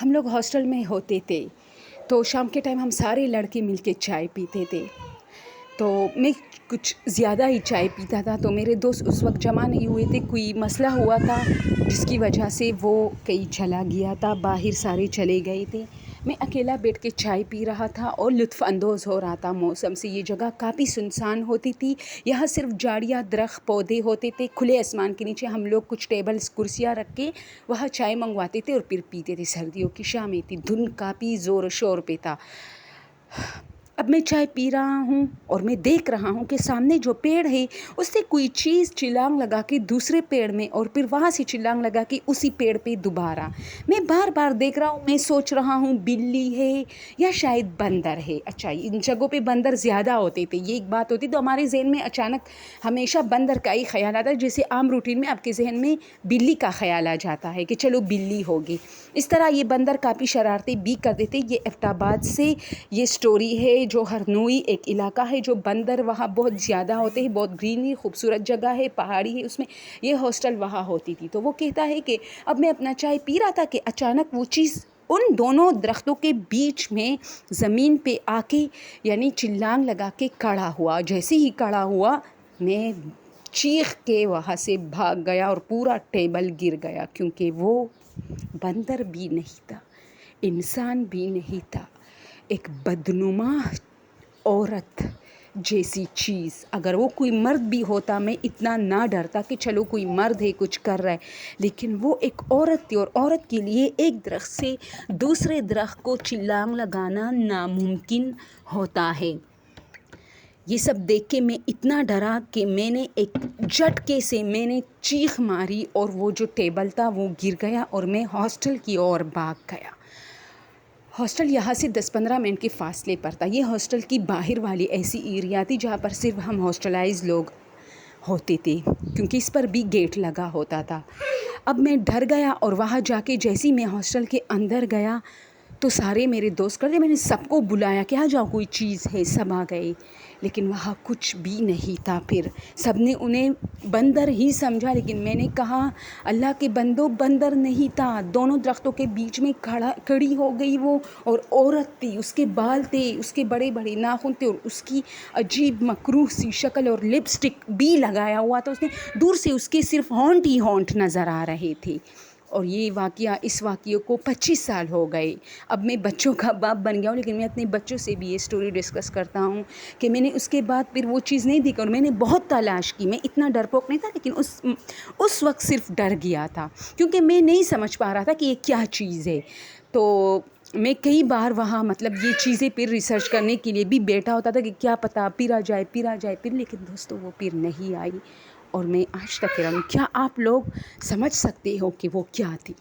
ہم لوگ ہاسٹل میں ہوتے تھے تو شام کے ٹائم ہم سارے لڑکے مل کے چائے پیتے تھے. تو میں کچھ زیادہ ہی چائے پیتا تھا. تو میرے دوست اس وقت جمع نہیں ہوئے تھے. کوئی مسئلہ ہوا تھا جس کی وجہ سے وہ کہیں چلا گیا تھا، باہر سارے چلے گئے تھے. میں اکیلا بیٹھ کے چائے پی رہا تھا اور لطف اندوز ہو رہا تھا موسم سے. یہ جگہ کافی سنسان ہوتی تھی. یہاں صرف جھاڑیاں، درخت، پودے ہوتے تھے. کھلے آسمان کے نیچے ہم لوگ کچھ ٹیبلز، کرسیاں رکھ کے وہاں چائے منگواتے تھے اور پھر پیتے تھے. سردیوں کی شامیں تھی، دھند کافی زور و شور پہ تھا. اب میں چائے پی رہا ہوں اور میں دیکھ رہا ہوں کہ سامنے جو پیڑ ہے اس سے کوئی چیز چھلانگ لگا کے دوسرے پیڑ میں اور پھر وہاں سے چھلانگ لگا کے اسی پیڑ پہ دوبارہ. میں بار بار دیکھ رہا ہوں. میں سوچ رہا ہوں بلی ہے یا شاید بندر ہے. اچھا، ان جگہوں پہ بندر زیادہ ہوتے تھے، یہ ایک بات ہوتی. تو ہمارے ذہن میں اچانک ہمیشہ بندر کا ہی خیال آتا ہے، جیسے عام روٹین میں آپ کے ذہن میں بلی کا خیال آ جاتا ہے کہ چلو بلی ہوگی. اس طرح یہ بندر کافی شرارتیں بھی کرتے تھے. یہ ایبٹ آباد سے یہ سٹوری ہے. جو ہرنوئی ایک علاقہ ہے جو بندر وہاں بہت زیادہ ہوتے ہیں، بہت گرینری، خوبصورت جگہ ہے، پہاڑی ہے. اس میں یہ ہاسٹل وہاں ہوتی تھی. تو وہ کہتا ہے کہ اب میں اپنا چائے پی رہا تھا کہ اچانک وہ چیز ان دونوں درختوں کے بیچ میں زمین پہ آ کے یعنی چھلانگ لگا کے کھڑا ہوا. جیسے ہی کھڑا ہوا میں چیخ کے وہاں سے بھاگ گیا اور پورا ٹیبل گر گیا، کیونکہ وہ بندر بھی نہیں تھا، انسان بھی نہیں تھا، ایک بدنما عورت جیسی چیز. اگر وہ کوئی مرد بھی ہوتا میں اتنا نہ ڈرتا کہ چلو کوئی مرد ہے کچھ کر رہا ہے، لیکن وہ ایک عورت تھی اور عورت کے لیے ایک درخت سے دوسرے درخت کو چھلانگ لگانا ناممکن ہوتا ہے. یہ سب دیکھ کے میں اتنا ڈرا کہ میں نے ایک جھٹکے سے میں نے چیخ ماری اور وہ جو ٹیبل تھا وہ گر گیا اور میں ہاسٹل کی اور بھاگ گیا. ہاسٹل یہاں سے 10-15 منٹ کے فاصلے پر تھا. یہ ہاسٹل کی باہر والی ایسی ایریا تھی جہاں پر صرف ہم ہاسٹلائز لوگ ہوتے تھے، کیونکہ اس پر بھی گیٹ لگا ہوتا تھا. اب میں ڈر گیا اور وہاں جا کے جیسے ہی میں ہاسٹل کے اندر گیا تو سارے میرے دوست کرتے، میں نے سب کو بلایا کہ آ جاؤ کوئی چیز ہے. سب آ گئے لیکن وہاں کچھ بھی نہیں تھا. پھر سب نے انہیں بندر ہی سمجھا، لیکن میں نے کہا اللہ کے بندو بندر نہیں تھا. دونوں درختوں کے بیچ میں کھڑی ہو گئی وہ، اور عورت تھی. اس کے بال تھے، اس کے بڑے بڑے ناخن تھے اور اس کی عجیب مکروہ سی شکل اور لپسٹک بھی لگایا ہوا تھا. اس نے دور سے اس کے صرف ہونٹ ہی ہونٹ نظر آ رہے تھے. اور یہ واقعہ، اس واقعے کو 25 سال ہو گئے. اب میں بچوں کا باپ بن گیا ہوں، لیکن میں اپنے بچوں سے بھی یہ سٹوری ڈسکس کرتا ہوں کہ میں نے اس کے بعد پھر وہ چیز نہیں دیکھی اور میں نے بہت تلاش کی. میں اتنا ڈرپوک نہیں تھا، لیکن اس وقت صرف ڈر گیا تھا کیونکہ میں نہیں سمجھ پا رہا تھا کہ یہ کیا چیز ہے. تو میں کئی بار وہاں یہ چیزیں پھر ریسرچ کرنے کے لیے بھی بیٹھا ہوتا تھا کہ کیا پتہ پھر آ جائے پھر، لیکن دوستو وہ پھر نہیں آئی اور میں آج تک کہہ رہا ہوں. کیا آپ لوگ سمجھ سکتے ہو کہ وہ کیا تھی؟